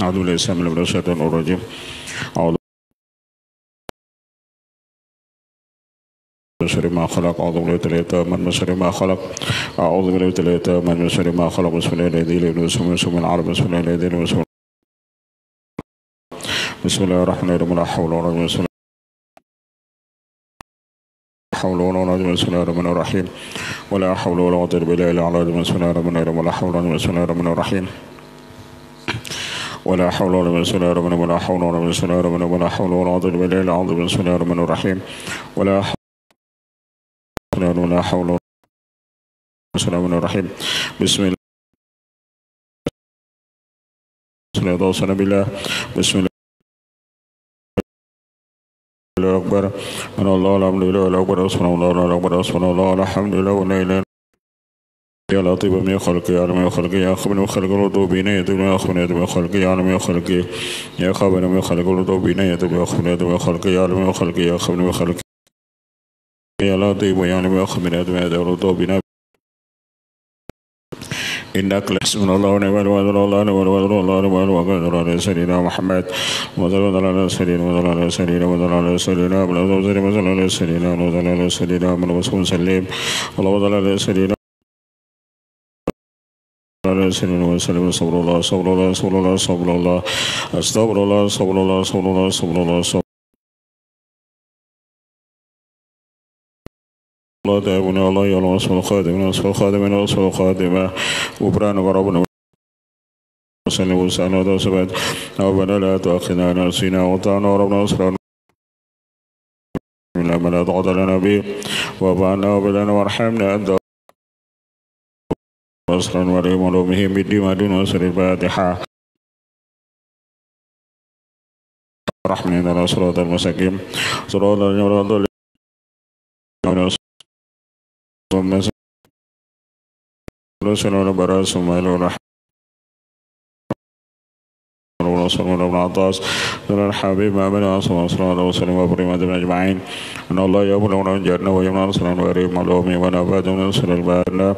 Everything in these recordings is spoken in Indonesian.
أعوذ بالله من الشيطان الرجيم. أعوذ من شر ما خلق. أعوذ بالله من شر ما خلق. أعوذ بالله من شر ما خلق. بسم الله الذي لا إله إلا هو العرب. بسم الله الذي لا إله إلا هو. بسم الله الرحمن الرحيم. لا حول ولا قوة إلا حول ولا قوة. بسم الله الرحمن الرحيم. ولا حول ولا قوة إلا بالله. بسم الله الرحمن الرحيم. ولا حول ولا قوة. بسم الله الرحمن الرحيم. ولا حول ولا قوة. بسم الله الرحمن الرحيم. ولا حول ولا قوة. بسم الله الرحمن الرحيم. ولا حول ولا قوة إلا بالله. بسم الله الرحمن الرحيم. ولا ولا حول ولا بسم الله الرحمن الرحيم. بسم الله والصلاة بالله. بسم الله الأكبر. أن الله الحمد لله الأكبر. سبحان الله الأكبر. سبحان الله الحمد لله ولا إله يا لطيف من خلقه يا علم خلقه يا خبر من خلق الرضو بين يدي من خبر من خلقه يا علم خلقه يا خبر من خلق الرضو بين يدي من خبر من خلقه يا علم خلقه يا خبر من خلقه يا لطيف يا علم خبر من يدي الرضو بين إنك لحسن الله ونعم الوكيل الله ونعم الوكيل الله ونعم الوكيل على سيدنا محمد وصلى على سيدنا وصلى على سيدنا وصلى على سيدنا وصلى على سيدنا وصلى على سيدنا من رسول سلم اللهم صل على سيدنا على سيدنا وسلم. صبر الله صبر الله صبر الله صبر الله استغفر الله صبر الله صبر الله صبر الله صبر الله تعبنا الله يا الله أسفل خادمنا أسفل خادمنا أسفل خادمة وبران غربنا وسلم وسلم وسبت ربنا لا تؤاخذنا نسينا وطعنا ربنا أسرنا لما لا تقعد لنا به وفعلنا وبلنا وارحمنا أنت وأسرا وليم ولومهم بالدماء دون وسر الفاتحة رحمنا على صراط المستقيم صراط الذين رسول الله برأس مال ورحمة ورسول الله بن عطاس سنة الحبيب ما بين صلى الله عليه وسلم وبرمة من أجمعين أن الله يأمر ونجرنا ويمنع رسولا وريم ولومي ونفاد من رسول البادنا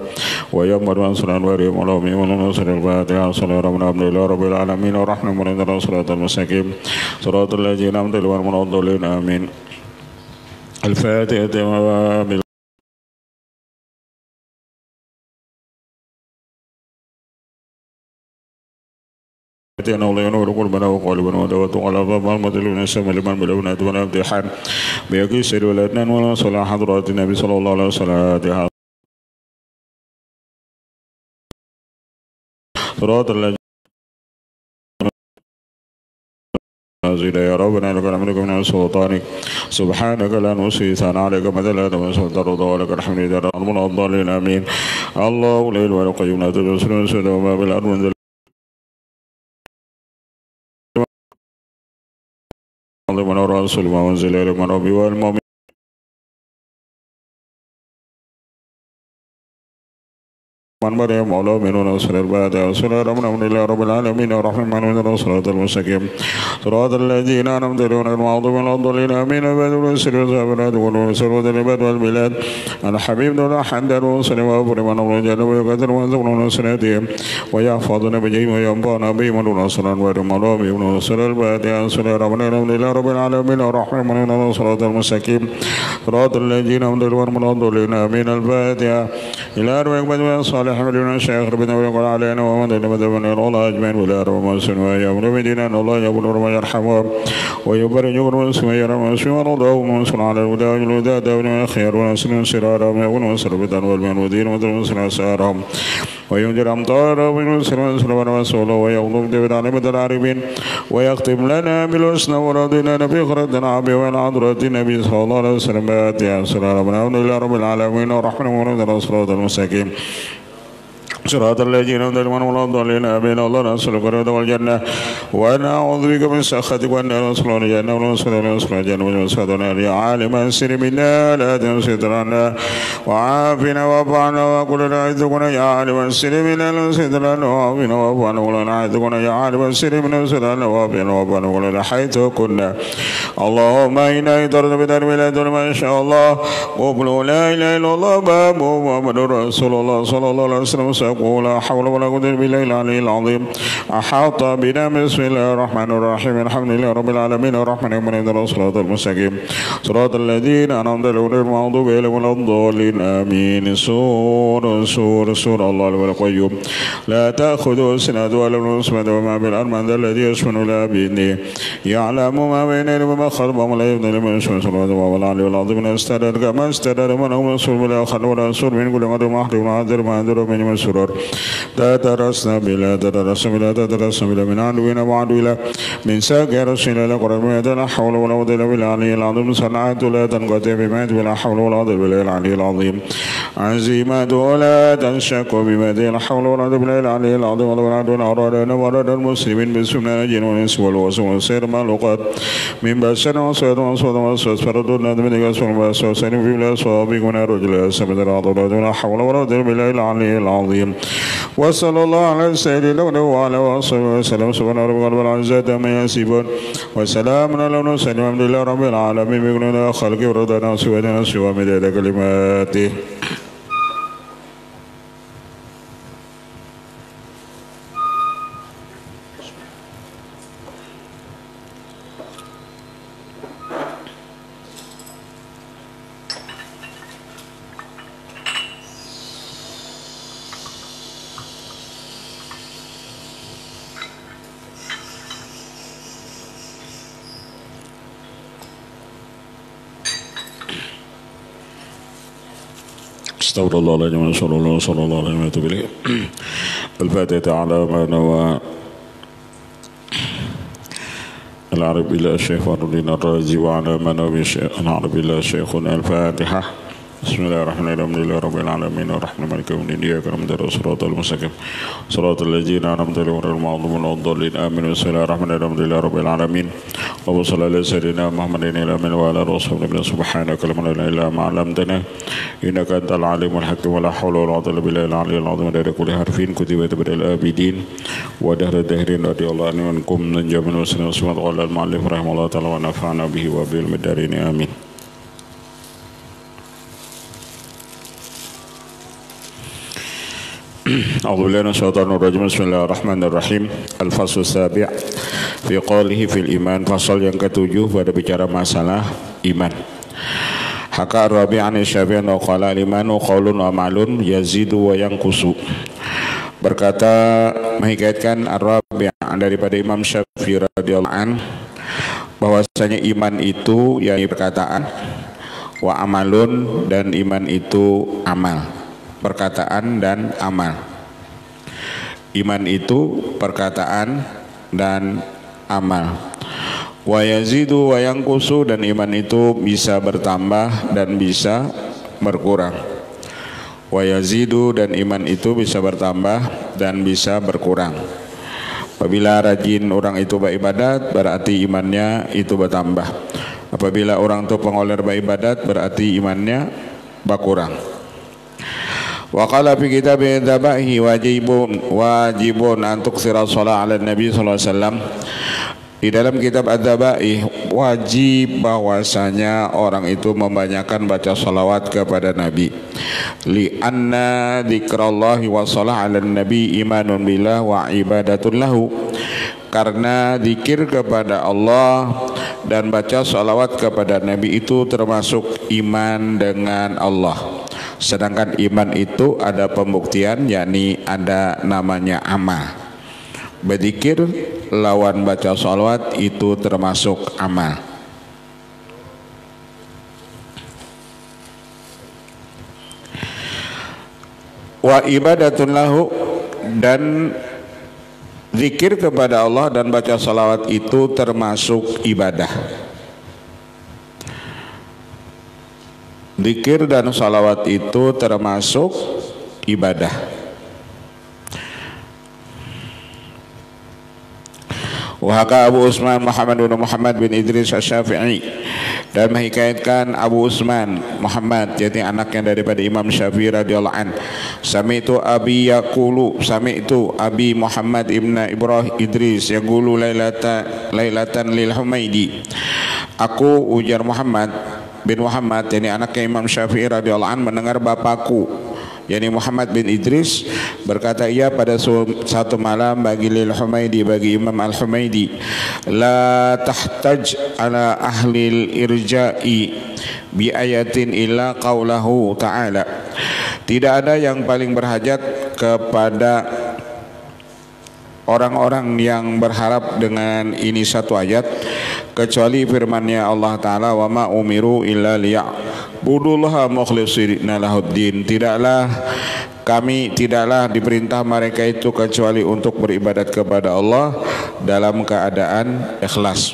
ويأمر رسولا وريم ولومي ونصر البادنا صلى الله عليه وسلم رب العالمين ورحمة من صراط المستقيم صراط الذين أنعمت عليهم غير المغضوب عليهم آمين. الفاتحة أنا الله ينور قلبنا وقلبنا ودوات على باب المدلون السماء لمن بلغنا دون امتحان بيقي سير ولدنا ولا صلاح حضرات النبي صلى الله عليه وسلم صراط الذين يا ربنا لك الحمد من سلطانك سبحانك لا نحصي ثناء عليك مدى لا تمسك الرضا ولك الحمد لله رب الضالين آمين. الله لا إله إلا هو القيوم لا تدرسون سوى وما بالأرض من من الرسول ما أنزل إليك من ربي والمؤمنين من مريم الله من نصر البادئ وصلى ربنا من الله رب العالمين الرحمن من الصراط المستقيم صراط الذين أنعمت عليهم غير المغضوب عليهم ولا الضالين آمين. بدر السر والزابرات والرسل والبلاد والبلاد الحبيب دون حمد وصلى وبرم من رجال ويقدر وانزل نصرتهم ويحفظنا بجيم وينبعنا بهم ونصر ورم الله من نصر البادئ صلى ربنا من الله رب العالمين الرحمن من الصراط المستقيم صراط الذين أنعمت عليهم ولا الضالين آمين. الفاتحة إلى أرواح بدر صالح حمدنا الشيخ ربنا ويقول علينا ومن دون الله أجمعين ولا رب سنوا يا ابن مدينة الله يقول رب يرحمه ويبارك يقول سما يرى مسوى رضاه ومنصر على الهدى والهدى دون الخير ونسل سرارهم يقول وسر بدن والبن ودين ودين سرارهم وينجر أمطارهم وينصر ورسوله ويغلق دبر على مدى العربين ويختم لنا بالحسنى ورضينا في خردنا عبي والعذرة النبي صلى الله عليه وسلم باتيا صلى الله عليه رب العالمين ورحمة ورحمة الصراط المستقيم صراط الذين أنعمت عليهم غير الضالين آمين. الله نسألك الرضا والجنة ونعوذ بك من سخطك وأن نصل الجنة ونصل الجنة ونصلنا يا عالم السر منا لا تنسى عنا وعافنا وابعنا وقل نعيذكنا يا عالم السر منا لا تنسى عنا وعافنا وابعنا وقل نعيذكنا يا عالم السر منا لا تنسى عنا وعافنا وابعنا وقل حيث كنا اللهم إنا إترنا بدر ميلاد ما شاء الله قبل لا إله إلا الله باب محمد رسول الله صلى الله عليه وسلم صدقوا لا حول ولا قوة إلا بالله العلي العظيم أحاط بنا بسم الله الرحمن الرحيم الحمد لله رب العالمين الرحمن الرحيم الصراط المستقيم صراط الذين أنعمت عليهم غير المغضوب عليهم ولا الضالين آمين سور الله القيوم لا تأخذه سنة ولا نوم وما بالأرض من ذا الذي يشمل لا بإذنه يعلم ما بين يديه وما خلفه ولا يبدل من يشمل سبحانه والعلي العظيم استدر كما استدر من هو مسؤول بلا خلق ولا رسول من كل غير محرم وعذر ما عذر من مسرور تترسنا بلا من عدونا وعدونا من ساق رسول الله قرب لا حول ولا قوة إلا بالله العلي العظيم صنعت لا تنقطع بمات ولا حول ولا قوة إلا بالله العلي العظيم عزيمات ولا تنشك بمات لا حول ولا قوة إلا بالله العلي العظيم ولا أرادنا ورد المسلمين بسمنا الجن والإنس والوصف والسير مالوقات من بشر وصيد وصود وصود فردنا من يسوع وصود سلم في الله صوابك من الرجل سبت العضلات ولا حول ولا قوة إلا بالله العلي العظيم وصلى الله على سيدنا وعلى وصحبه وسلم سبحان ربك رب العزة عما يصفون وسلام على المرسلين والحمد لله رب العالمين بكل خلق ورضانا سوادنا سوى مداد كلماته استغفر الله العظيم صلى الله عليه وسلم الفاتحة على ما نوى العرب إلى الشيخ فاروق الرازي وعلى ما نوى العرب إلى الشيخنا الفاتحة بسم الله الرحمن الرحيم الحمد لله رب العالمين الرحمن مالك يوم الدين إياك نعبد والصراط المستقيم صراط الذين أنعمت عليهم غير المغضوب عليهم ولا الضالين آمين بسم الله الرحمن الرحيم الحمد لله رب العالمين اللهم صل على سيدنا محمد الأمين وعلى آله وصحبه سبحانك لا علم لنا إلا ما علمتنا إنك أنت العليم الحكيم ولا حول ولا قوة إلا بالله العلي العظيم دار كل حرف كتبت بدل الآبدين ودهر الدهرين رضي الله عنه وعنكم من جميع المسلمين وسلم على المؤلف رحمه الله تعالى ونفعنا به وبالعلم الدارين آمين. أعوذ بالله من الشيطان الرجيم بسم الله الرحمن الرحيم الفصل السابع في قوله في الإيمان fasal yang ketujuh pada bicara masalah iman. Haka Rabi' an Syafi'i wa qala al-imanu qaulun wa ma'lun yazidu wa yanqusu. Berkata menghikayatkan Ar-Rabi' daripada Imam Syafi'i radhiyallahu an bahwasanya iman itu yakni perkataan wa amalun dan iman itu amal. Perkataan dan amal. Iman itu perkataan dan amal. Wa yazidu wa yanqusu dan iman itu bisa bertambah dan bisa berkurang. Wa yazidu dan iman itu bisa bertambah dan bisa berkurang. Apabila rajin orang itu beribadat berarti imannya itu bertambah. Apabila orang itu pengoler beribadat berarti imannya berkurang. Wa qala fi kitabi dzabaihi wajibun an tuksira shalah 'ala nabi sallallahu alaihi wasallam. Di dalam kitab Adz-Dzabaih wajib bahwasanya orang itu membanyakkan baca salawat kepada Nabi. Li anna dzikrallahi wa shalah 'ala nabi imanun billah wa ibadatun lahu. Karena zikir kepada Allah dan baca salawat kepada Nabi itu termasuk iman dengan Allah. Sedangkan iman itu ada pembuktian, yakni ada namanya amal. Berzikir lawan baca salawat itu termasuk amal. Wa ibadatun lahu dan zikir kepada Allah dan baca salawat itu termasuk ibadah. Zikir dan salawat itu termasuk ibadah. Wahaka Abu Utsman Muhammad bin Idris Asy-Syafi'i dan menghikayatkan Abu Utsman Muhammad yaitu anaknya daripada Imam Syafi'i radhiyallahu an. Sami'tu Abi yaqulu sami'tu Abi Muhammad ibn Ibrahim Idris yaqulu lailatan lil Humaidi. Aku ujar Muhammad bin Muhammad yakni anaknya Imam Syafi'i radhiyallahu an mendengar bapakku yakni Muhammad bin Idris, berkata ia pada satu malam bagi Al-Humaidi, bagi Imam Al-Humaidi, la tahtaj ala ahli irja'i bi ayatin illa qaulahu ta'ala. Tidak ada yang paling berhajat kepada orang-orang yang berharap dengan ini satu ayat kecuali firman-Nya Allah Ta'ala, wa ma umiru illa liya'budullaha mukhlishina lahuddin. Tidaklah diperintah mereka itu kecuali untuk beribadat kepada Allah dalam keadaan ikhlas.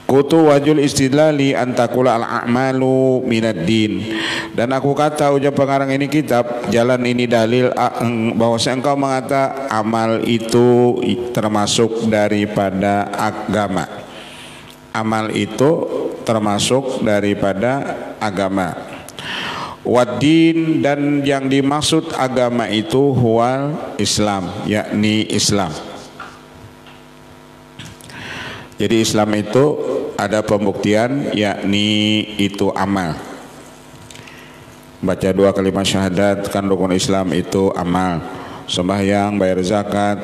Kutu wajul istidlali antakula al-a'malu minad din. Dan aku kata, ujar pengarang ini kitab, jalan ini dalil bahwa engkau mengata amal itu termasuk daripada agama. Amal itu termasuk daripada agama. Waddin, dan yang dimaksud agama itu huwal Islam, yakni Islam. Jadi Islam itu ada pembuktian, yakni itu amal. Baca 2 kalimat syahadat kan rukun Islam itu amal. Sembahyang, bayar zakat,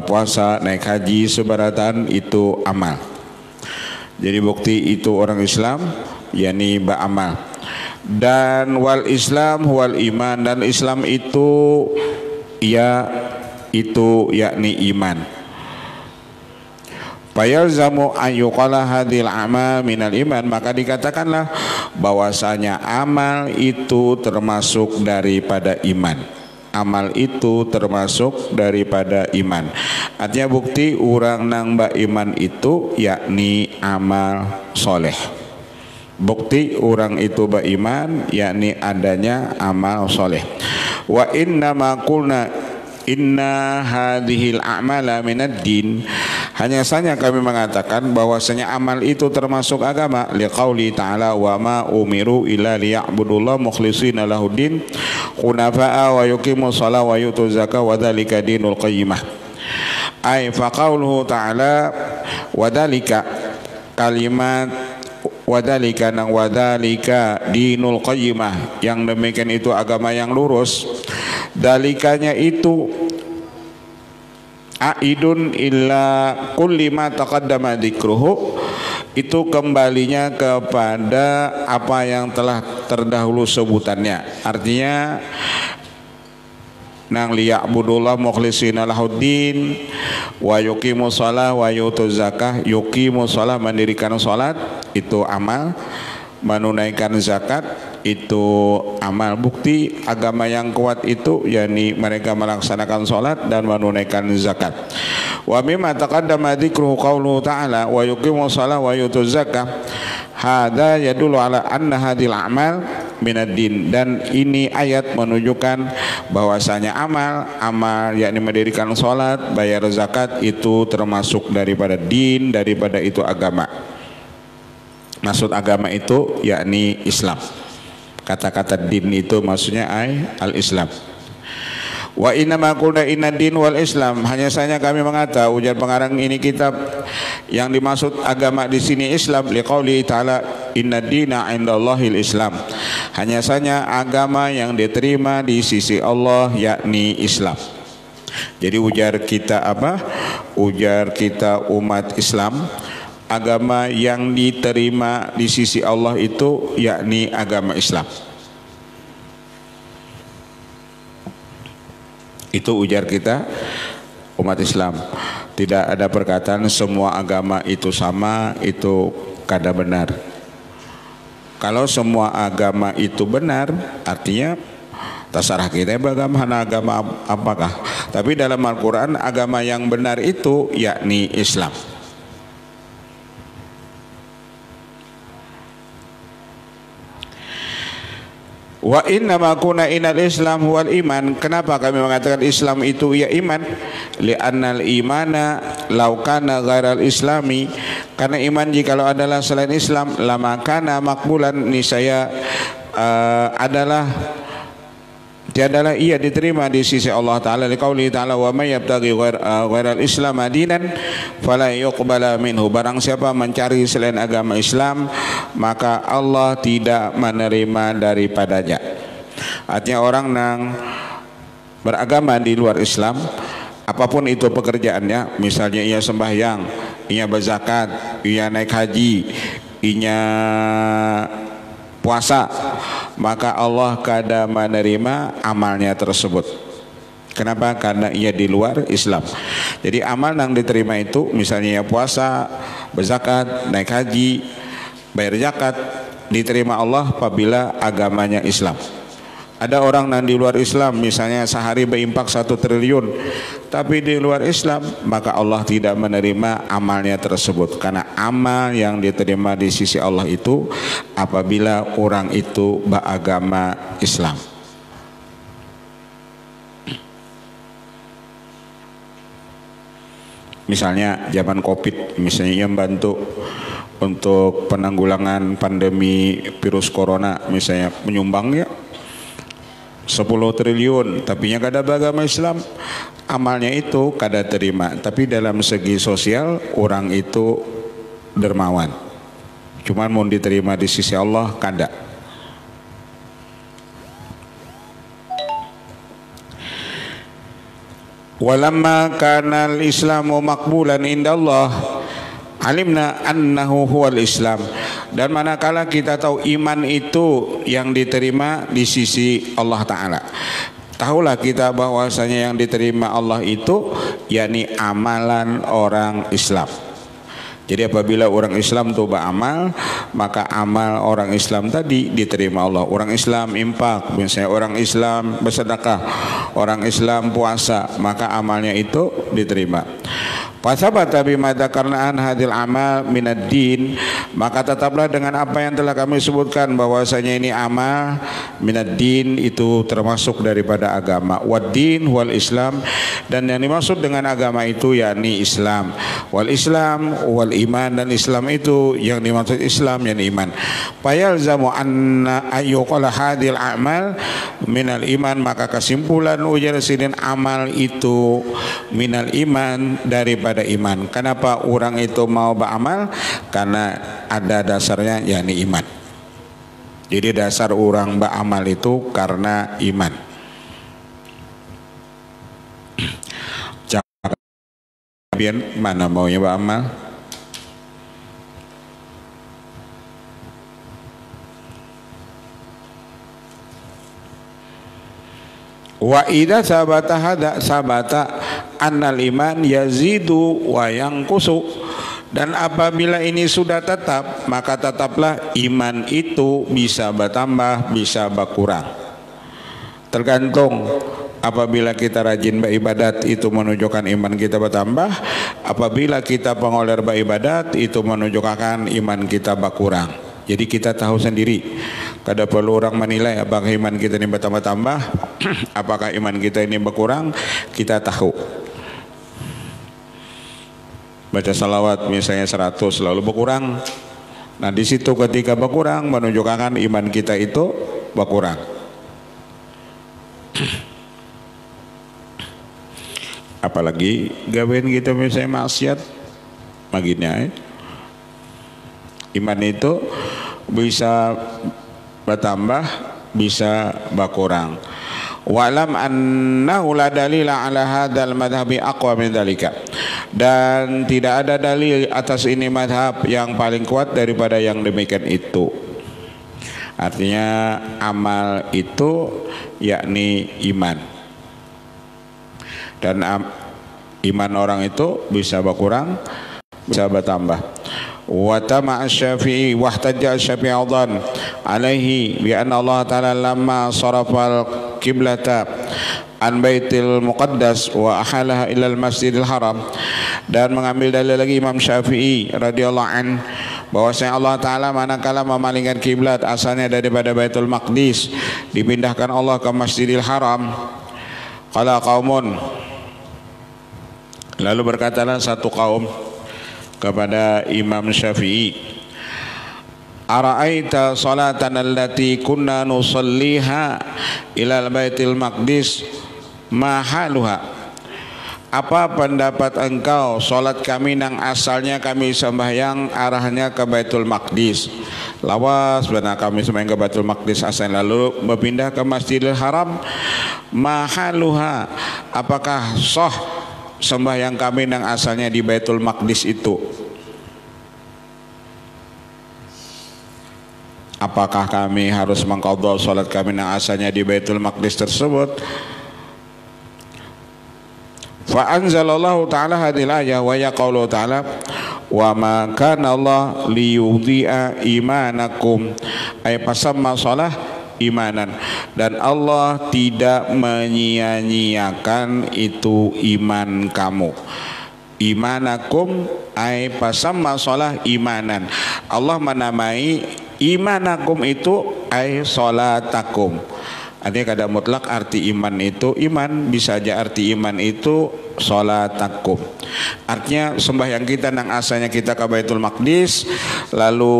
puasa, naik haji, sebaratan itu amal. Jadi bukti itu orang Islam, yakni beramal. Dan wal Islam wal iman, dan Islam itu yakni iman. Fayalzamu ayyuqala hadhil amal minal iman, maka dikatakanlah bahwasanya amal itu termasuk daripada iman. Amal itu termasuk daripada iman. Artinya bukti orang nang iman itu yakni amal soleh. Bukti orang itu beriman yakni adanya amal soleh. Wa inna ma qulna inna hadhil a'mala minad din, hanya saja kami mengatakan bahwasanya amal itu termasuk agama, liqauli ta'ala wa ma umiru illa liya'budullaha mukhlishina lahuddin hunafa'a wa yuqimus shalah wa yutuz zakah wa dzalika dinul qayyimah. Ai fa qauluhu ta'ala wadhalika, kalimat wadhalika nang wadhalika dinul qayyimah, yang demikian itu agama yang lurus. Dalikanya itu aidun illa kulli ma taqaddama dzikruhu, itu kembalinya kepada apa yang telah terdahulu sebutannya. Artinya nang liya'budullah mukhlishina lahuddin wa yuqimus shalah wa yutuz zakah. Yuqimus shalah, mendirikan salat itu amal, menunaikan zakat itu amal. Bukti agama yang kuat itu yakni mereka melaksanakan salat dan menunaikan zakat. Wa mimma taqaddama dzikruhu qauluhu ta'ala wa yuqimus shalah wa yutuz zakah, hadza yadullu ala anna hadhil a'mal minad din. Dan ini ayat menunjukkan bahwasanya amal yakni mendirikan salat, bayar zakat itu termasuk daripada din, daripada itu agama. Maksud agama itu yakni Islam. Kata-kata din itu maksudnya al-Islam. Wa inna ma qulna inna din wal Islam, hanya saja kami mengata, ujar pengarang ini kitab, yang dimaksud agama di sini Islam, liqauli ta'ala inna dina 'indallahil Islam. Hanya saja agama yang diterima di sisi Allah yakni Islam. Jadi ujar kita apa? Ujar kita umat Islam, agama yang diterima di sisi Allah itu yakni agama Islam. Itu ujar kita umat Islam. Tidak ada perkataan semua agama itu sama, itu kada benar. Kalau semua agama itu benar, artinya terserah kita bagaimana agama apakah. Tapi dalam Al-Quran agama yang benar itu yakni Islam. Wa inna ma kuna inal Islam huwal iman. Kenapa kami mengatakan Islam itu ya iman? Li'annal imana law kana ghairal islami, karena iman jikalau adalah selain Islam, lama kana makbulan, niscaya tiadalah ia diterima di sisi Allah Ta'ala. Liqauli ta'ala wa may yabtaghi ghairal islam dinan fala yuqbala minhu. Barang siapa mencari selain agama Islam, maka Allah tidak menerima daripadanya. Artinya orang yang beragama di luar Islam, apapun itu pekerjaannya, misalnya ia sembahyang, ia berzakat, ia naik haji, ia puasa, maka Allah kada menerima amalnya tersebut. Kenapa? Karena ia di luar Islam. Jadi amal yang diterima itu misalnya ia puasa, berzakat, naik haji, bayar zakat, diterima Allah apabila agamanya Islam. Ada orang yang di luar Islam, misalnya sehari berimpak 1 triliun, tapi di luar Islam, maka Allah tidak menerima amalnya tersebut. Karena amal yang diterima di sisi Allah itu apabila orang itu beragama Islam. Misalnya zaman Covid, misalnya yang bantu untuk penanggulangan pandemi virus corona, misalnya menyumbang ya 10 triliun, tapi nya kada beragama Islam, amalnya itu kada terima. Tapi dalam segi sosial orang itu dermawan, cuman mau diterima di sisi Allah kada. Walamma kana al-islamu maqbulan indallah alimna annahu huwal Islam. Dan manakala kita tahu iman itu yang diterima di sisi Allah Ta'ala, tahulah kita bahwasanya yang diterima Allah itu yakni amalan orang Islam. Jadi apabila orang Islam itu beramal, maka amal orang Islam tadi diterima Allah. Orang Islam impak, misalnya orang Islam bersedekah, orang Islam puasa, maka amalnya itu diterima. Fasabata bima dzakarna an hadil amal minad din, maka tetaplah dengan apa yang telah kami sebutkan bahwasanya ini amal minad din itu termasuk daripada agama. Wad din wal Islam, dan yang dimaksud dengan agama itu yakni Islam. Wal Islam wal iman, dan Islam itu yang dimaksud Islam yakni iman. Fayalzamu anna ayyuqala hadil amal minal iman, maka kesimpulan ujar sidin amal itu minal iman, daripada iman. Kenapa orang itu mau beramal? Karena ada dasarnya yakni iman. Jadi dasar orang beramal itu karena iman. Jangan mana maunya beramal? Wa idza sabata hada sabata annal iman yazidu wa yanqusu, dan apabila ini sudah tetap, maka tetaplah iman itu bisa bertambah, bisa berkurang. Tergantung, apabila kita rajin beribadat itu menunjukkan iman kita bertambah, apabila kita pengoler beribadat itu menunjukkan iman kita berkurang. Jadi kita tahu sendiri, kada perlu orang menilai apakah iman kita ini bertambah-tambah, apakah iman kita ini berkurang, kita tahu. Baca salawat misalnya 100 lalu berkurang, nah di situ ketika berkurang menunjukkan iman kita itu berkurang. Apalagi gawean kita misalnya maksiat, maginya iman itu bisa bertambah, bisa berkurang. Wa'lam annahu la dalila ala hadzal madhhabi aqwa min dzalika, dan tidak ada dalil atas ini madhab yang paling kuat daripada yang demikian itu. Artinya amal itu yakni iman, dan iman orang itu bisa berkurang, bisa bertambah. Wa tama asy-Syafi'i wa ihtajja asy-Syafi'i adhan alaihi bi anna Allah ta'ala lamma sarafal qiblata an Baitil Muqaddas wa ahalaha ilal Masjidil Haram, dan mengambil dalil lagi Imam Syafi'i radhiyallahu an bahwasanya Allah Ta'ala manakala memalingkan kiblat asalnya daripada Baitul Maqdis dipindahkan Allah ke Masjidil Haram. Qala qaumun, lalu berkatalah satu kaum kepada Imam Syafi'i, ara'aita salatan allati kunna nusalliha ilal Baitil Maqdis ma haluha, Apa pendapat engkau solat kami nang asalnya kami sembahyang arahnya ke Baitul Maqdis, lawas benar kami sembahyang ke Baitul Maqdis asal lalu berpindah ke Masjidil Haram, mahaluha apakah sah sembahyang kami nang asalnya di Baitul Maqdis itu? Apakah kami harus mengqadha salat kami nang asalnya di Baitul Maqdis tersebut? Fa anzalallahu ta'ala hadhil ayah wa yaqulu ta'ala wa ma kana Allah liyudhi'a imanakum ay pasamma shalah imanan, dan Allah tidak menyia-nyiakan itu iman kamu. Imanakum ay pasamma shalah imanan, Allah menamai imanakum itu ay sholatakum. Artinya kada mutlak arti iman itu iman, bisa aja arti iman itu sholatakum. Artinya sembahyang kita nang asalnya kita ke Baitul Maqdis lalu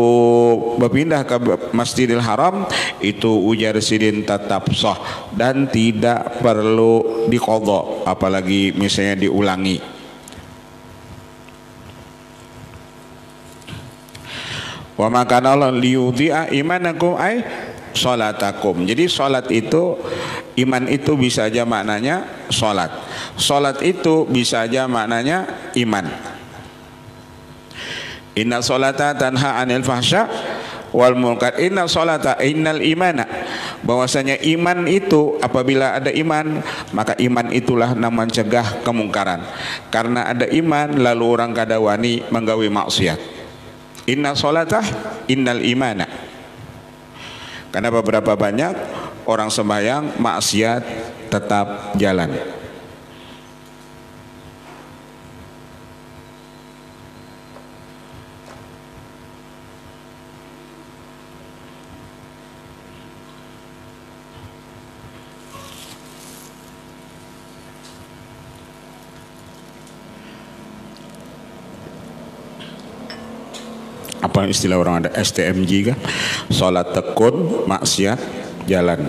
berpindah ke Masjidil Haram itu ujar sidin tetap sah dan tidak perlu diqadha, apalagi misalnya diulangi. Wa makana Allah liyudhi'a imanakum ay sholatakum. Jadi sholat itu, iman itu bisa aja maknanya sholat, sholat itu bisa aja maknanya iman. Inna sholata tanha anil fahsya wal munkar. Inna sholata innal imana, bahwasanya iman itu apabila ada iman maka iman itulah yang mencegah kemungkaran. Karena ada iman lalu orang kada wani menggawi maksiat. Inna sholata innal imana. Karena beberapa banyak orang sembahyang maksiat tetap jalan. Apa istilah orang ada STMJ kan? Sholat tekun, maksiat jalan.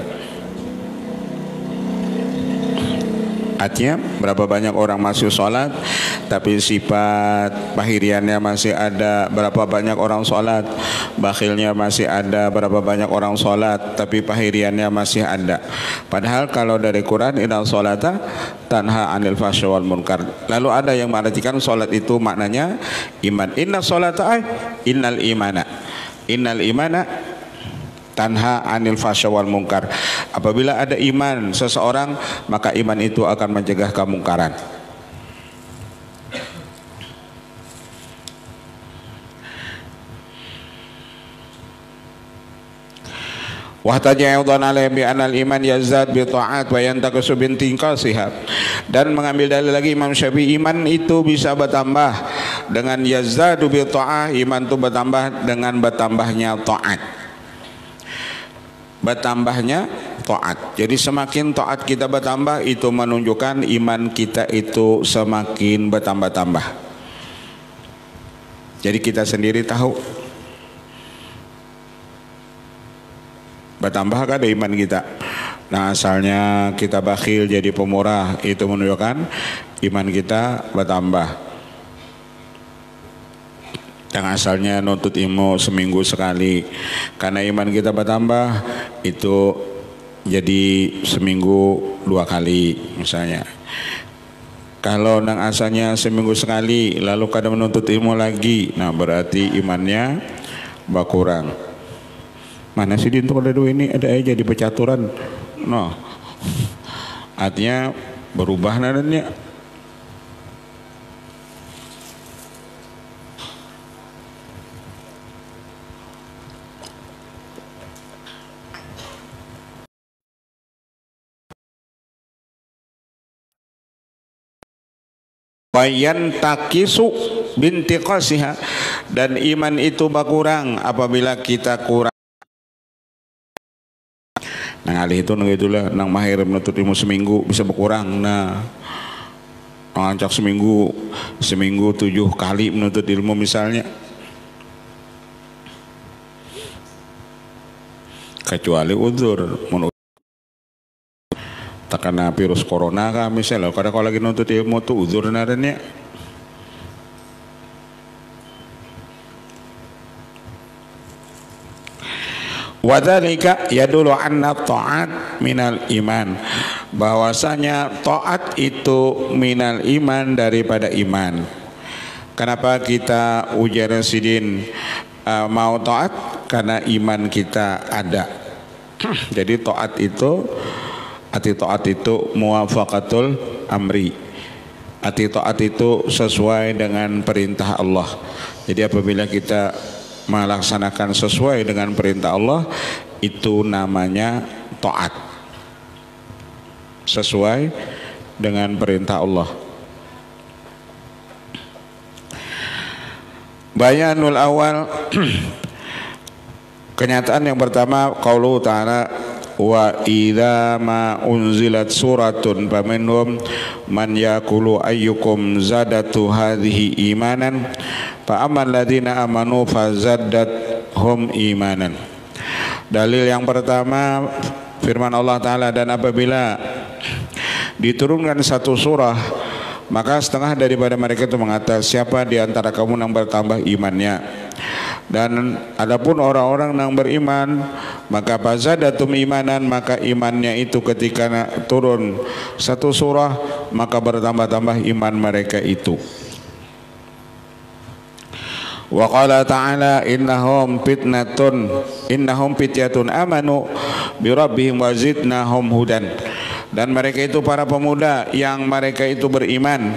Artinya berapa banyak orang masuk sholat tapi sifat bahiriannya masih ada. Berapa banyak orang sholat bakhilnya masih ada. Berapa banyak orang sholat tapi bahiriannya masih ada. Padahal kalau dari Quran inna sholata tanha anil fahsya wal munkar. Lalu ada yang mengartikan sholat itu maknanya iman. Inna sholata innal imana. Innal imana tanha anil fahsya wal munkar. Apabila ada iman seseorang maka iman itu akan mencegah kemungkaran. Wahtaja yaudan alaih bi anal iman yazad bi ta'at wa yantaqisu bin tinqasiha. Dan mengambil dalil lagi Imam Syafi'i, iman itu bisa bertambah dengan yazadu bi ta'ah, iman itu bertambah dengan bertambahnya ta'at. Bertambahnya taat. Jadi semakin taat kita bertambah itu menunjukkan iman kita itu semakin bertambah-tambah. Jadi kita sendiri tahu bertambah kan iman kita. Nah asalnya kita bakhil jadi pemurah, itu menunjukkan iman kita bertambah. Yang asalnya nuntut ilmu seminggu sekali, karena iman kita bertambah itu jadi seminggu 2 kali misalnya. Kalau nang asalnya seminggu sekali lalu kadang menuntut ilmu lagi, nah berarti imannya berkurang. Mana sih di untuk ada dua ini ada aja di pecaturan, no, artinya berubah nadanya. Wayan takisu binti qasiha, dan iman itu berkurang apabila kita kurang. Nang alih itu nang itulah nang mahir menuntut ilmu seminggu bisa berkurang. Nah ngancak seminggu 7 kali menuntut ilmu misalnya, kecuali uzur. terkena virus corona kah misalnya, karena kalau lagi nuntut ilmu tuh uzur naranya. Wadzalika yadullu anna ta'at minal iman, bahwasanya taat itu minal iman, daripada iman. Kenapa kita ujar sidin mau taat? Karena iman kita ada. Jadi taat itu, arti taat itu muwafaqatul amri, arti taat itu sesuai dengan perintah Allah. Jadi apabila kita melaksanakan sesuai dengan perintah Allah, itu namanya taat, sesuai dengan perintah Allah. Bayanul awal kenyataan yang pertama, qaulu ta'ala wa idza ma unzilat suratun faminhum man yaqulu ayyukum zadatu hadhihi imanan fa ammal ladzina amanu fazadathum imanan. Dalil yang pertama firman Allah Ta'ala, dan apabila diturunkan satu surah, maka setengah daripada mereka itu mengatakan, siapa di antara kamu yang bertambah imannya? Dan adapun orang-orang yang beriman, maka fazadatum imanan, maka imannya itu ketika turun satu surah, maka bertambah-tambah iman mereka itu. Wa qala ta'ala innahum fityatun amanu bi rabbihim wa zidnahum hudan. Dan mereka itu para pemuda yang mereka itu beriman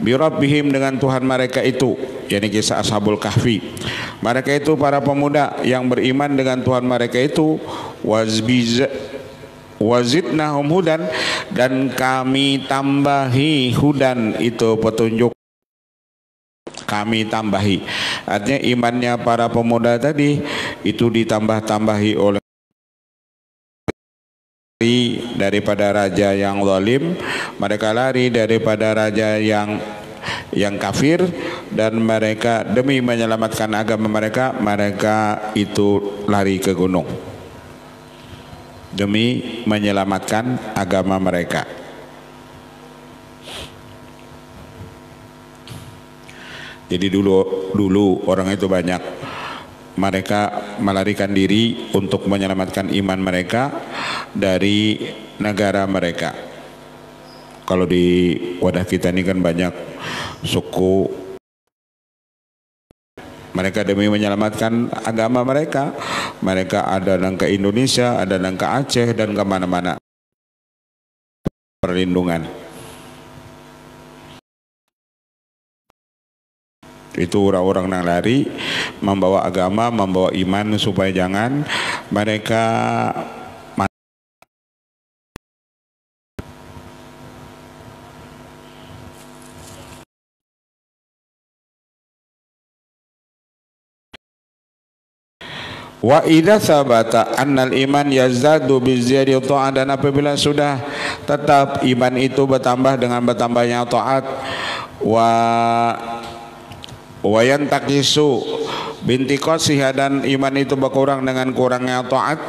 bi rabbihim, dengan Tuhan mereka itu, yakni kisah Ashabul Kahfi. Mereka itu para pemuda yang beriman dengan Tuhan mereka itu, wazidnahum hudan, dan kami tambahi hudan, itu petunjuk, kami tambahi. Artinya imannya para pemuda tadi itu ditambah-tambahi oleh daripada raja yang zalim, mereka lari daripada raja yang kafir, dan mereka demi menyelamatkan agama mereka, mereka itu lari ke gunung demi menyelamatkan agama mereka. Jadi dulu orang itu banyak, mereka melarikan diri untuk menyelamatkan iman mereka dari negara mereka. Kalau di wadah kita ini kan banyak suku, mereka demi menyelamatkan agama mereka, mereka ada yang ke Indonesia, ada yang ke Aceh, dan ke mana-mana perlindungan. Itu orang-orang yang lari membawa agama, membawa iman, supaya jangan mereka wa idza sabata annal iman yazadu bi ziyadati ta'at, dan apabila sudah tetap iman itu bertambah dengan bertambahnya taat, wa yantaqisu binti qasiha, dan iman itu berkurang dengan kurangnya taat,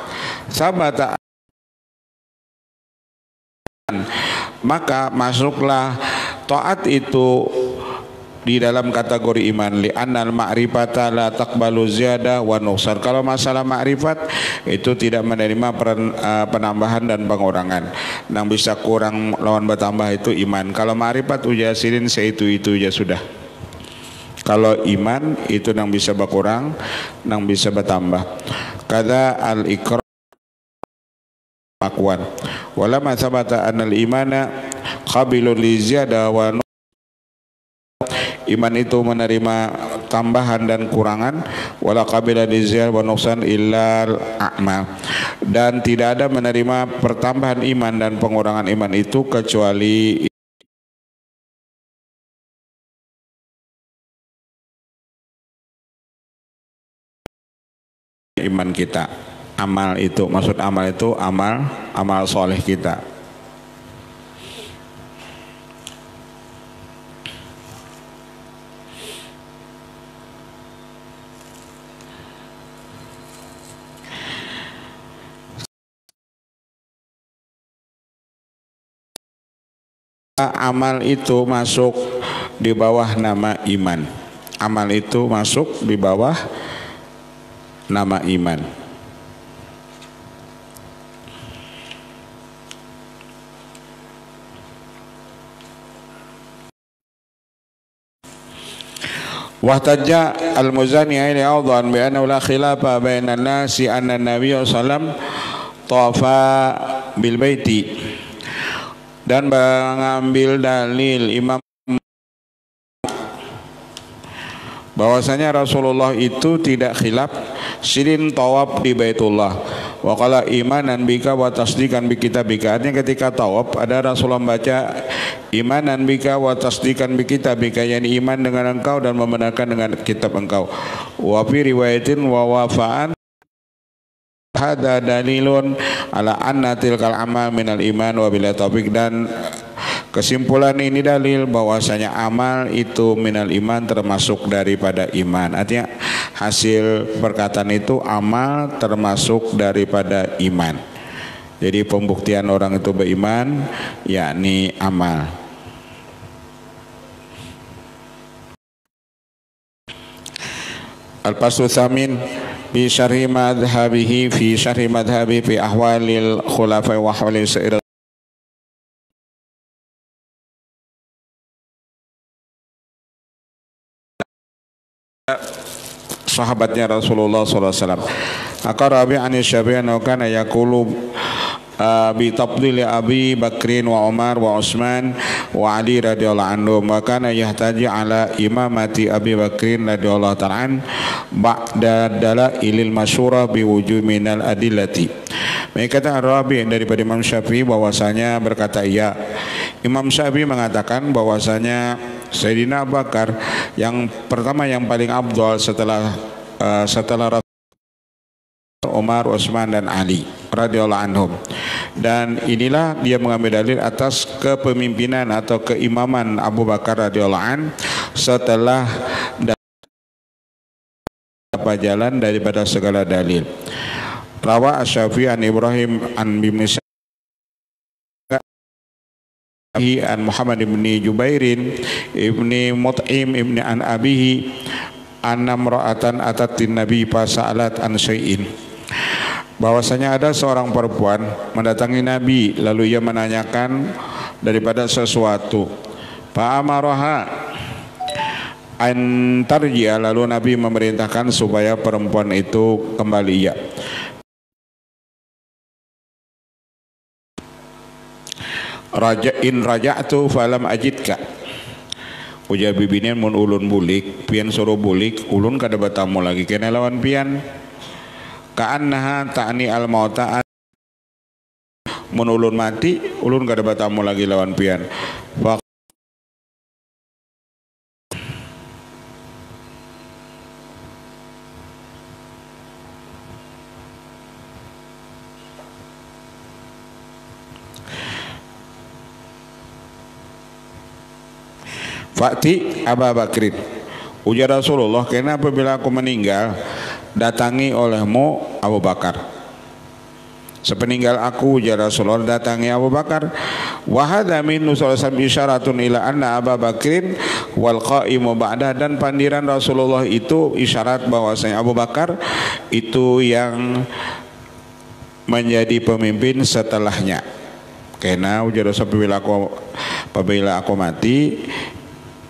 sabata, maka masuklah taat itu di dalam kategori iman. Li annal ma'rifata la taqbalu ziyadah wa nuqsan. Kalau masalah ma'rifat itu tidak menerima penambahan dan pengurangan. Yang bisa kurang lawan bertambah itu iman. Kalau ma'rifat ujasirin seitu ya sudah. Kalau iman itu yang bisa berkurang, yang bisa bertambah. Kada al-iqrar akwan. Wala ma sabata anal imana qabilun li ziyadah wa nuqsan. Iman itu menerima tambahan dan kurangan, wala qabila liziyadah wa nuqsan illa a'mal, dan tidak ada menerima pertambahan iman dan pengurangan iman itu kecuali iman kita. Amal itu, maksud amal itu amal soleh kita. amal itu masuk di bawah nama iman. Amal itu masuk di bawah nama iman. Wahtajja al-Muzani ini awdhan bi anna la khilafa baina an-nasi anna an-nabiy sallam tawafa bil baiti, dan mengambil dalil Imam bahwasanya Rasulullah itu tidak khilaf sirin tawaf di Baitullah. Wa qala imanan bika wa tasdiqan bi kitabika. Artinya ketika tawaf ada Rasulullah baca imanan bika wa tasdiqan bi kitabika, yakni iman dengan engkau dan membenarkan dengan kitab engkau. Wa fi riwayatin wa wafa'an hada dalilun ala anna tilkal amal minal iman wa bila taufiq, dan kesimpulan ini dalil bahwasanya amal itu minal iman, termasuk daripada iman. Artinya hasil perkataan itu amal termasuk daripada iman. Jadi pembuktian orang itu beriman yakni amal. Al-Faslu Tsamin fi syarhi madhhabihi fi ahwalil khulafa wa ahwalil sa'ir sahabatnya Rasulullah SAW. Aqarabi an Syafi'i kana yaqulu bi tafdili Abi Bakrin wa Umar wa Utsman wa Ali radhiyallahu anhu, wa kana yahtaji ala imamati Abi Bakrin radhiyallahu ta'ala an ba'da dalailil masyhurah bi wujud minal adillati. Kata Rabi daripada Imam Syafi'i bahwasanya berkata ia, Imam Syafi'i mengatakan bahwasanya Sayyidina Abu Bakar yang pertama yang paling afdal setelah Umar, Utsman dan Ali radhiyallahu anhum. Dan inilah dia mengambil dalil atas kepemimpinan atau keimaman Abu Bakar radhiyallahu an setelah dapat jalan daripada segala dalil. Rawa Asy-Syafi'i an Ibrahim an Ibnu an Muhammad ibn Jubairin ibni Mut'im ibni an abihi anna imra'atan atatin nabi fasa'alat an syai'in, bahwasanya ada seorang perempuan mendatangi Nabi lalu ia menanyakan daripada sesuatu. Fa amaraha an tarji'a, lalu Nabi memerintahkan supaya perempuan itu kembali ya. In raja'tu falam ajidka, ujar bibinin mun ulun bulik pian suruh bulik ulun kada batamu lagi kena lawan pian. Ka'annaha ta'ni al mauta, mun ulun mati ulun kada batamu lagi lawan pian. Fakti Abu Bakrin, ujar Rasulullah, karena apabila aku meninggal datangi olehmu Abu Bakar. Sepeninggal aku, ujar Rasulullah, datangi Abu Bakar. Wa hadza min nusalsam isyaratun ila anna Abu Bakrin wal qaimu ba'da, dan pandiran Rasulullah itu isyarat bahwasanya Abu Bakar itu yang menjadi pemimpin setelahnya. Karena ujar Rasulullah, apabila aku mati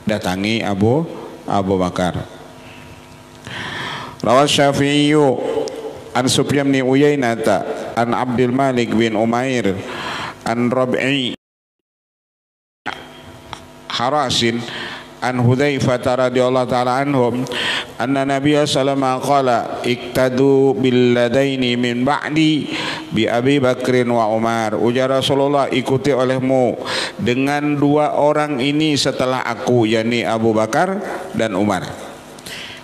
datangi Abu Bakar. Rawat Syafi'i an Sufyan bin Uyainah an Abdul Malik bin Umair an Rabi'i Harasin an Hudzaifah radhiyallahu ta'ala anhum anna Nabiy sallallahu alaihi wasallam qala iktadu bil ladaini min ba'di bi Abi Bakrin wa Umar, ujar Rasulullah, ikuti olehmu dengan dua orang ini setelah aku, yakni Abu Bakar dan Umar.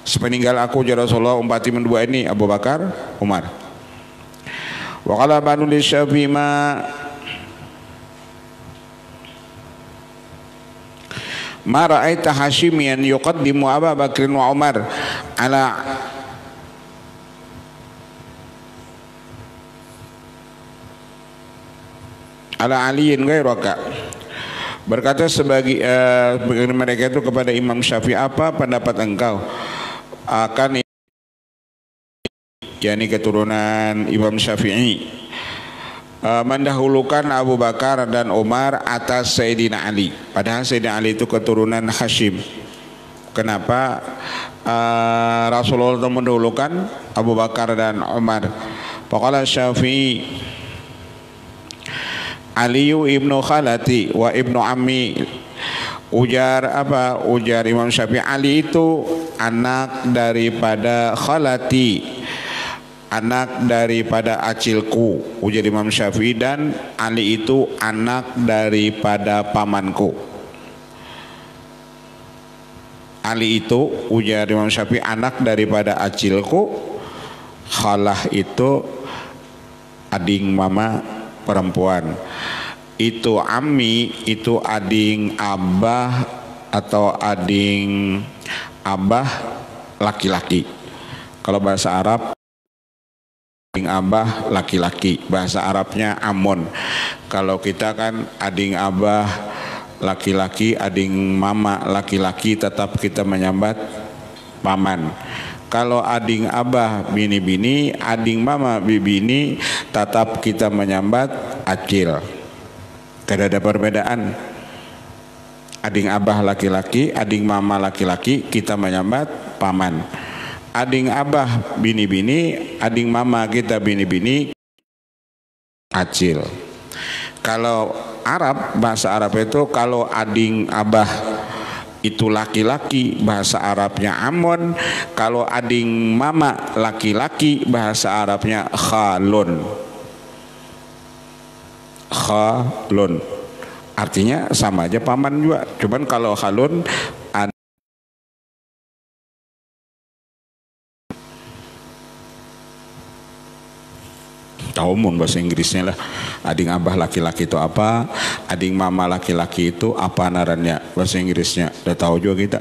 Sepeninggal aku, ujar Rasulullah, umpati dua ini Abu Bakar, Umar. Wa qala banu li Syafi'i ma ra'aita Hasyimiyan yuqaddimu Abu Bakrin wa Umar ala aliyin ghairaka. Berkata sebagian mereka itu kepada Imam Syafi'i, apa pendapat engkau akan yakni keturunan Imam Syafi'i mendahulukan Abu Bakar dan Umar atas Sayyidina Ali, padahal Sayyidina Ali itu keturunan Hashim. Kenapa Rasulullah itu mendahulukan Abu Bakar dan Umar? Faqala Syafi'i Aliyu ibnu khalati wa ibnu ammi. Ujar Imam Syafi'i, Ali itu anak daripada khalati, anak daripada acilku. Ujar Imam Syafi'i, dan Ali itu anak daripada pamanku. Ali itu, ujar Imam Syafi'i, anak daripada acilku. Khalah itu ading mama perempuan. Itu ammi itu ading abah atau ading abah laki-laki. Kalau bahasa Arab ading abah laki-laki, bahasa Arabnya amun. Kalau kita kan ading abah laki-laki, ading mama laki-laki, tetap kita menyambat paman. Kalau ading abah bini-bini, ading mama bini, tetap kita menyambat acil. Tidak ada perbedaan. Ading abah laki-laki, ading mama laki-laki, kita menyambat paman. Ading abah bini-bini, ading mama kita bini-bini, acil. Kalau Arab, bahasa Arab itu kalau ading abah itu laki-laki, bahasa Arabnya amun. Kalau ading mama laki-laki, bahasa Arabnya khalun. Khalun artinya sama aja paman juga, cuman kalau khalun tahu mun bahasa Inggrisnya lah. Ading abah laki-laki itu apa, ading mama laki-laki itu apa narannya bahasa Inggrisnya, udah tahu juga kita.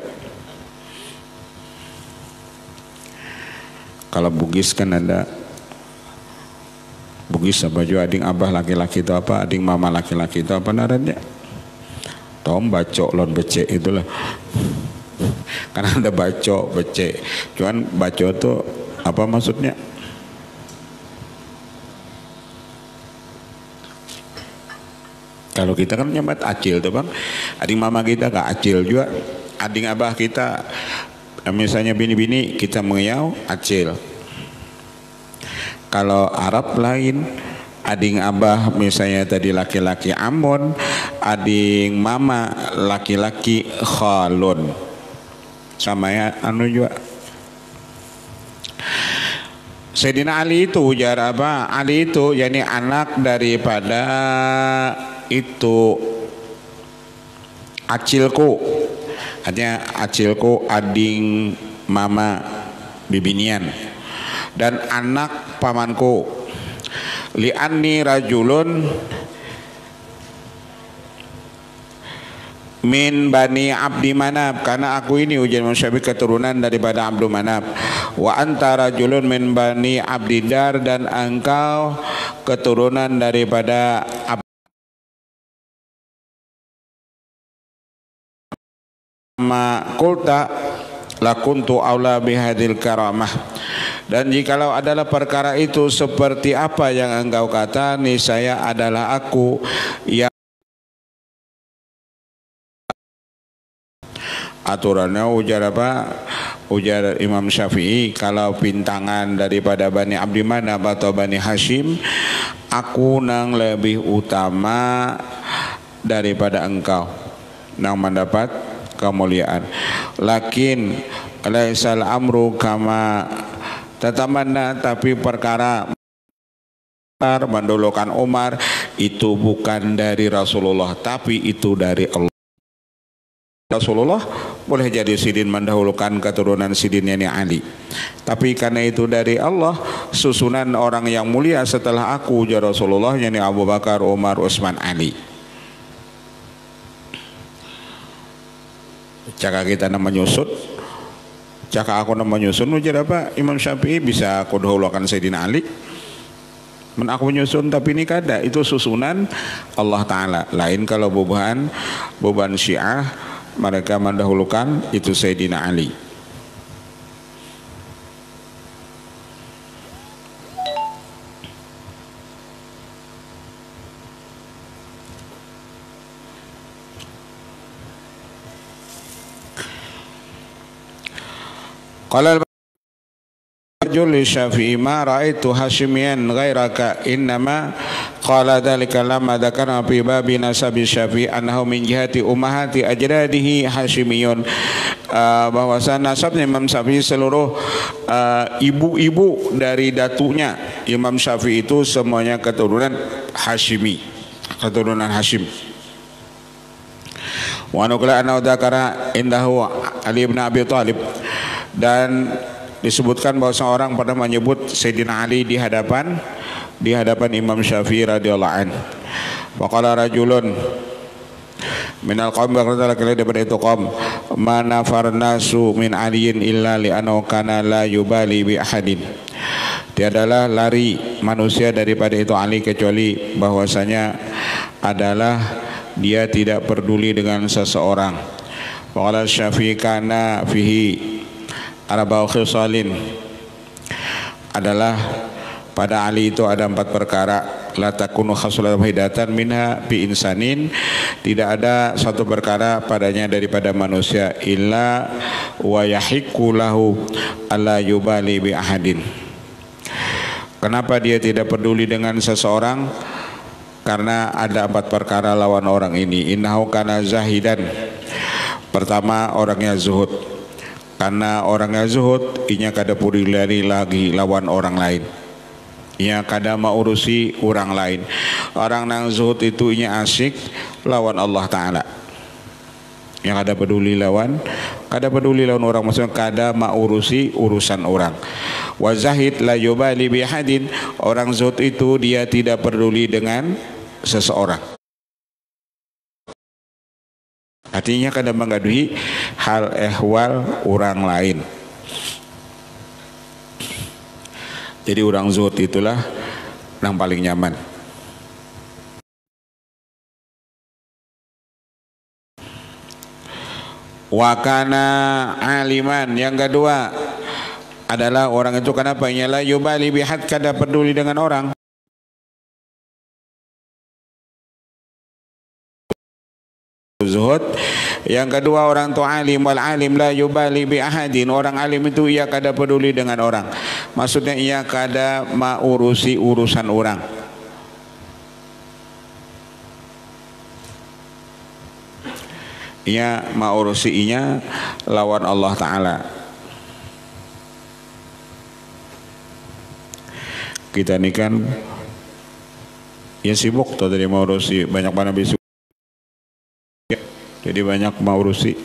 Kalau Bugis kan ada Bugis apa juga, ading abah laki-laki itu apa, ading mama laki-laki itu apa narannya. Tom bacok lon becek itulah. Karena ada bacok becek, cuman bacok itu apa maksudnya? Kalau kita kan nyambat acil tuh bang, ading mama kita gak acil juga, ading abah kita misalnya bini-bini kita mengiyau acil. Kalau Arab lain, ading abah misalnya tadi laki-laki amun, ading mama laki-laki khalun, sama ya anu juga. Sayyidina Ali itu ujar apa? Ali itu yakni anak daripada itu acilku, artinya acilku ading mama bibinian, dan anak pamanku. Li'anni rajulun min bani Abdi Manab, karena aku ini ujian Syafi'i keturunan daripada Abdul Manab. Wa anta rajulun min bani Abdidar, dan engkau keturunan daripada ma kulta lakuntu aula bihadil karamah. Dan jikalau adalah perkara itu seperti apa yang engkau kata, niscaya adalah aku yang aturannya. Ujar apa? Ujar Imam Syafi'i, kalau pintangan daripada Bani Abdi Manab atau Bani Hashim, aku nang lebih utama daripada engkau, nang mendapat kemuliaan. Lakin laisal amru kama tatamanna, tapi perkara mendahulukan Umar itu bukan dari Rasulullah, tapi itu dari Allah. Rasulullah boleh jadi sidin mendahulukan keturunan sidin yani Ali, tapi karena itu dari Allah, susunan orang yang mulia setelah aku ujar Rasulullah yani Abu Bakar, Umar, Utsman, Ali. Jika kita nama menyusut, jika aku nama menyusun ujar apa Imam Syafi'i, bisa aku dahulukan Sayyidina Ali. Men aku menyusun tapi ini kada, itu susunan Allah Ta'ala. Lain kalau beban Syiah, mereka mendahulukan itu Sayyidina Ali. Qala al-rajul Syafi'i ma ra'aitu Hashimiyan ghairaka innama qala dzalika lamma dzakara fi babi nasabi Syafi'i annahu min jihati ummahati ajdadihi Hashimiyun, bahwasanya nasabnya Imam Syafi'i seluruh ibu-ibu dari datunya Imam Syafi'i itu semuanya keturunan Hashimi, keturunan Hashim. Wa nukla anna dzakara indahu Ali bin Abi Thalib, dan disebutkan bahwa seorang pernah menyebut Sayyidina Ali di hadapan Imam Syafi'i radhiyallahu anhu. Faqala rajulun minal qaum, berkata laki-laki daripada itu kaum, mana farnasu min aliyin illa li annahu kana la yubali bi ahadin. Tiadalah lari manusia daripada itu Ali kecuali bahwasanya adalah dia tidak peduli dengan seseorang. Faqala Syafi'i kana fihi arba'u khisalin, adalah pada Ali itu ada 4 perkara, la takunu khaslatan wahidatan minha bi insanin, tidak ada satu perkara padanya daripada manusia illa wa yahiqqu lahu alla yubali bi ahadin. Kenapa dia tidak peduli dengan seseorang? Karena ada 4 perkara lawan orang ini. Innahu kana zahidan, pertama orangnya zuhud. Karena orangnya zuhud, inya kada peduli lagi lawan orang lain, inya kada mau urusi orang lain. Orang nang zuhud itu inya asyik lawan Allah Ta'ala, yang kada peduli lawan orang, maksudnya kada mau urusi urusan orang. Wa zahid la yubali bihadin, orang zuhud itu dia tidak peduli dengan seseorang, artinya kada menggaduhi hal ehwal orang lain. Jadi orang zuhud itulah yang paling nyaman. Wakana aliman, yang kedua adalah orang itu kenapa la yubali bihad, kada peduli dengan orang. Zuhud. Yang kedua orang tu alim, wal alim la yubali bi ahadin, orang alim itu ia kada peduli dengan orang, maksudnya ia kada maurusi urusan orang. Ia maurusi inya lawan Allah Ta'ala. Kita ini kan ya sibuk tuh dari maurusi banyak besok, jadi banyak mau urusi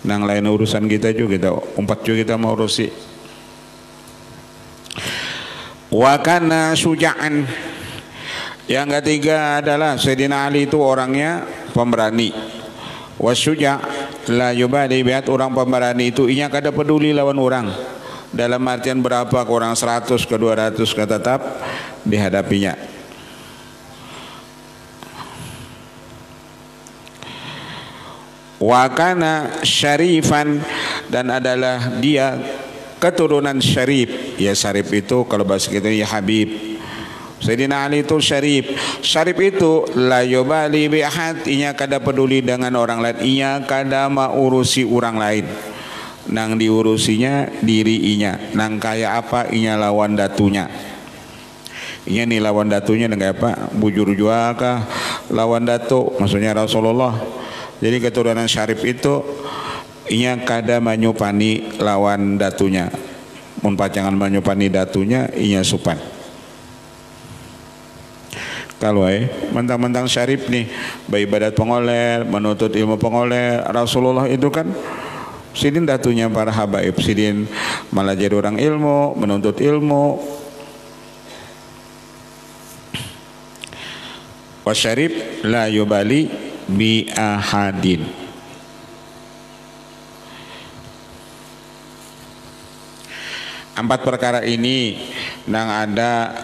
nang lain urusan kita juga, kita umpat juga kita mau urusi. Wakana suja'an, yang ketiga adalah Sayyidina Ali itu orangnya pemberani. Wasuja' la yubali biat, orang pemberani itu inya kada peduli lawan orang, dalam artian berapa ke orang 100 ke 200 ke tetap dihadapinya. Wakana syarifan, dan adalah dia keturunan syarif. Ya syarif itu kalau bahasa kita ya Habib. Sayyidina Ali itu syarif. Syarif itu la yubali bi ahad, inya kada peduli dengan orang lain, inya kada maurusi orang lain. Nang diurusinya diri inya. Nang kaya apa inya lawan datunya. Inya nih lawan datunya dengan apa? Bujur jua kah lawan datu, maksudnya Rasulullah. Jadi keturunan syarif itu inya kada manyupani lawan datunya. Mun pacangan manyupani datunya inya supan. Kalau mentang-mentang syarif nih, beribadat pengoler, menuntut ilmu pengoler, Rasulullah itu kan sidin datunya para habaib, sidin malah jadi orang ilmu, menuntut ilmu. Wasyarif la yubali bi ahadin. Empat perkara ini nang ada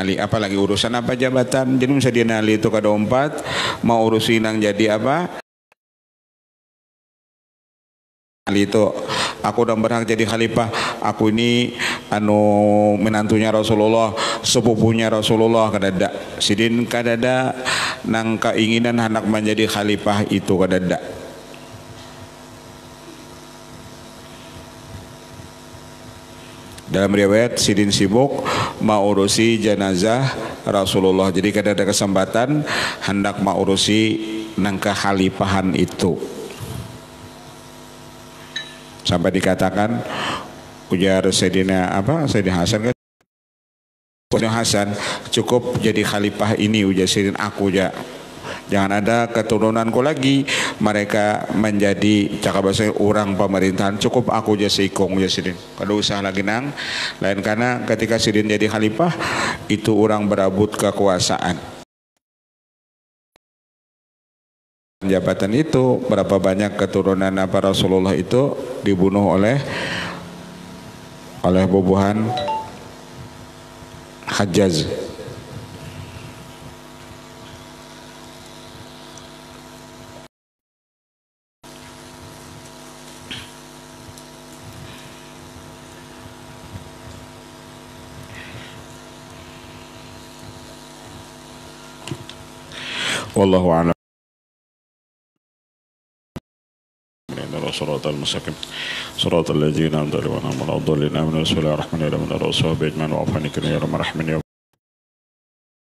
ali apalagi urusan apa jabatan jadi bisa dinali itu kada empat mau urusin nang jadi apa ali itu aku udah berhak jadi khalifah aku ini anu menantunya Rasulullah sepupunya Rasulullah kadada sidin kadada nang keinginan anak menjadi khalifah itu kadada. Dalam riwayat sidin sibuk mau urusi jenazah Rasulullah jadi kada ada kesempatan hendak mau urusi nang kekhalifahan itu sampai dikatakan ujar Sayyidina apa Sayyidina Hasan kan Sayyidina Hasan cukup jadi khalifah ini ujar Sayyidina aku ya jangan ada keturunanku lagi mereka menjadi cakap bahasa orang pemerintahan cukup aku aja seikong ya sidin kada usah lagi nang lain karena ketika sidin jadi khalifah itu orang berebut kekuasaan jabatan itu berapa banyak keturunan apa Rasulullah itu dibunuh oleh bubuhan Hajjaj. Wallahu a'lam. صراط المستقيم صراط الذين أنعمت عليهم غير المغضوب عليهم ولا الضالين آمين بسم الله الرحمن الرحيم الرسول بإجمال وعفو عنك يا رب الرحمن